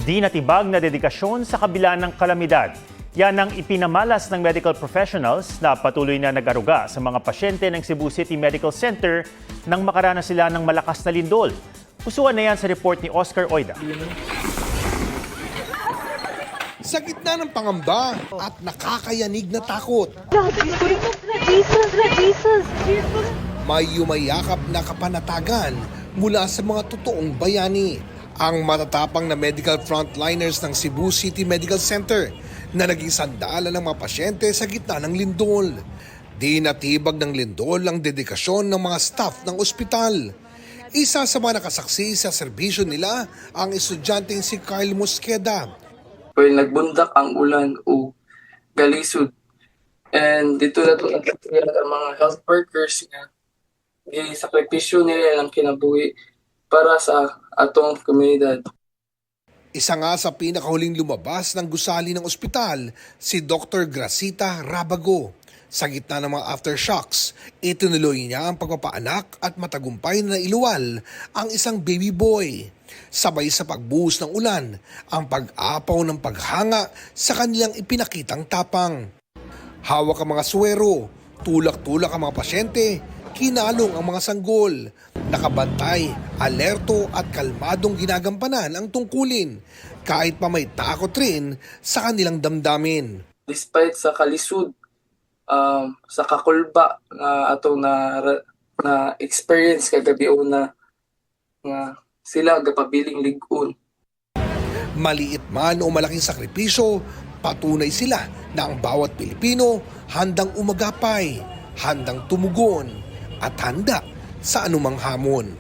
Di natibag na dedikasyon sa kabila ng kalamidad. Yan ang ipinamalas ng medical professionals na patuloy na nag-aruga sa mga pasyente ng Cebu City Medical Center nang makaranas sila ng malakas na lindol. Pusuan na yan sa report ni Oscar Oida. Sa gitna ng pangamba at nakakayanig na takot, may yumayakap na kapanatagan mula sa mga totoong bayani. Ang matatapang na medical frontliners ng Cebu City Medical Center na naging sandalan ng mga pasyente sa gitna ng lindol. Di natibag ng lindol ang dedikasyon ng mga staff ng ospital. Isa sa mga nakasaksi sa serbisyo nila ang estudyanteng si Kyle Mosqueda. Well, nagbundak ang ulan o galisod. And dito na ito nagkakaya ang mga health workers na sakripisyo nila ang kinabuhi para sa atong komunidad. Isa nga sa pinakahuling lumabas ng gusali ng ospital, si Dr. Gracita Rabago. Sa gitna ng mga aftershocks, itinuloy niya ang pagpapaanak at matagumpay na iluwal ang isang baby boy. Sabay sa pagbuhos ng ulan, ang pag-apaw ng paghanga sa kanilang ipinakitang tapang. Hawak ang mga suwero, tulak-tulak ang mga pasyente, kinalong ang mga sanggol. Nakabantay, alerto at kalmadong ginagampanan ang tungkulin kahit pa may takot rin sa kanilang damdamin. Despite sa kalisod, sa kakulba na atong na experience kagabi una nga sila gapabiling ligon. Maliit man o malaking sakripisyo, patunay sila na ang bawat Pilipino handang umagapay, handang tumugon at handa sa anumang hamon.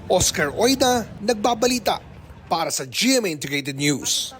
Oscar Oida, nagbabalita para sa GMA Integrated News.